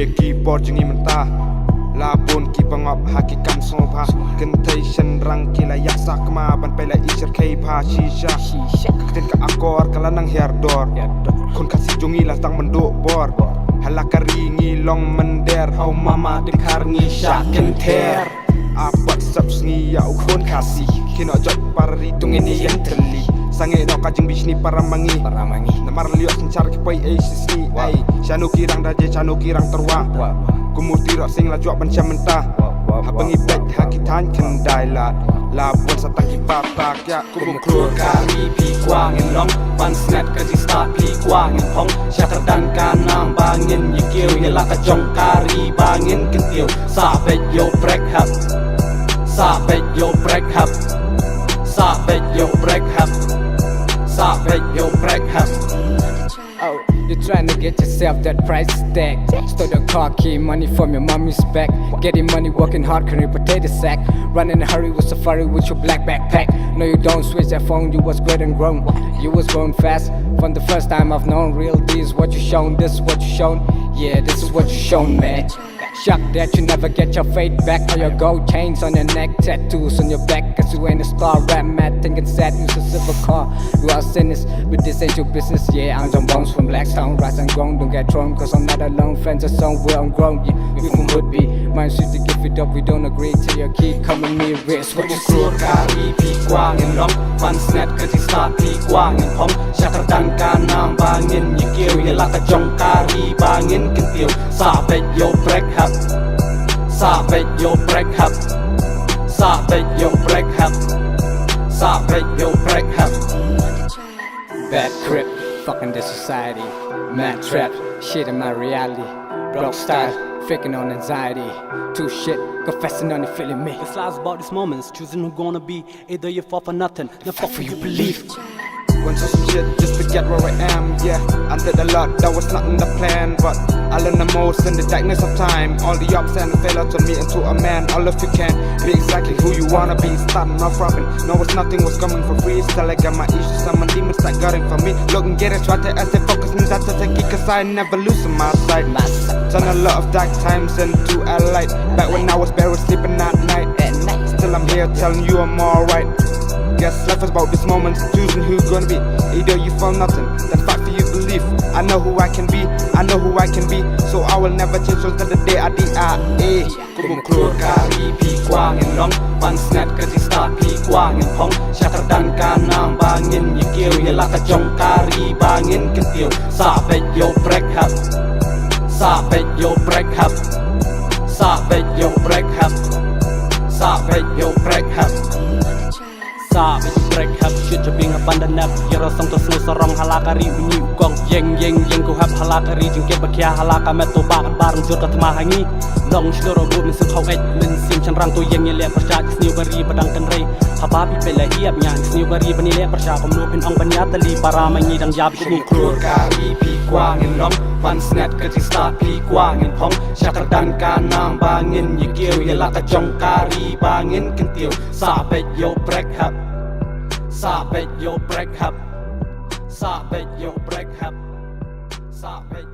keyboard jengi mentah Labun ki pangop haki kam sopa Kentai shen rang ki la yak sak ma ban pai la isher kei pa shisha Katen ka akor kala nang herdor Kon kasi jongi la tang menduk bor Halakari ngi long mender Hau mama dekar ngi syakin ter Apat sab sngi ya ukon kasi Kino jot parari tung ini yang teli Sange no kajing bisni paramangi Namar liok sencar ki pai ay sisni ay Shanu kirang daje shanu kirang terwa Kumur tirok sing la juak bancam mentah Hapengi bek hakitan kendai la Labun sataki papak ya Kumur keluar kari pi kuang in long Pan snap kaji start pi kuang in pong Syakar dan kanang bangin Yikiu yela kajong kari bangin kentiu Sabet yo break hap Sabet yo break hap Sabet yo break hap Sabet yo break hap Oh, you're trying to get yourself that price tag. Stole the car key, money from your mommy's back. Getting money, working hard, carrying potato sack. Run in a hurry with safari with your black backpack. No, you don't switch that phone, you was great and grown. You was growing fast from the first time I've known. Real, this is what you shown, this is what you shown. Yeah, this is what you shown, man. Shocked that you never get your fate back. All your gold chains on your neck, tattoos on your back. Cause you ain't a star, rap mad, thinking sad, use a silver car. You are sinners, but this ain't your business. Yeah, I'm John Bones from Blackstone, rise and grown. Don't get thrown, cause I'm not alone. Friends are somewhere I'm grown. Yeah, we from Woodby. Mine shoot to give it up, we don't agree. Till your key come with me, wrist. What you see? Kari pi kuang in long Pan snap kaji start pi kuang in pong Syakar dan kanang bangin Yikiu yela kajong kari bangin kentiu Sabet yo break hap Sabet yo break hap Sabet yo break hap Sabet yo break hap Bad crip, fucking the society. Mad trap, shit in my reality. Broke style, faking on anxiety. Too shit, confessing on it, feeling me. It's lies about these moments, choosing who gonna be. Either you fall for nothing, then fuck for you believe. Went through some shit just to get where I am, yeah I did a lot, that was not in the plan But I learned the most in the darkness of time All the ups and the failures turned me into a man All if you can, be exactly who you wanna be Starting off rapping, no it's nothing was coming for free Still I got my issues, some of demons that got it for me Look and get it, try to as they focus me that's a key Cause I never lose on my side Turn a lot of dark times into a light Back when I was barely sleeping at night Still I'm here telling you I'm alright Guess life is about these moments, choosing who gonna be Either you found nothing, then fight for your belief I know who I can be, I know who I can be So I will never change until the day I die Kumur keluar kari pi kuang in long Pan snap kaji start pi kuang in pong Syakar dan kanang bangin Yikiu yela kajong kari bangin kentiu Sabet yo break hap Sabet yo break hap Sabet yo break hap Sabet yo break hap Sabet yo break hap Shit jo bing abandon nap Yero song to snu sarong halakari unyi ukong Yeng ku hap halakari Jengke bakia halaka meto bakat bareng jur katmahangi Long shloro bu min suk hau ej Min sim chan rang to yeng yelek persya Kisniu bari padang kan rei Hababi pela hiap nyan Kisniu bari banilek persya Pemnu pin ong banyatali Para manyi dang jabi Kumur keluar kari pi kuang in long Pan snap kaji start pi kuang in pong Syakar dan kanang bangin Yikiu yela kajong kari bangin kentiu Sabet yo break hap Sabet yo break hap Sabet yo break hap Sabet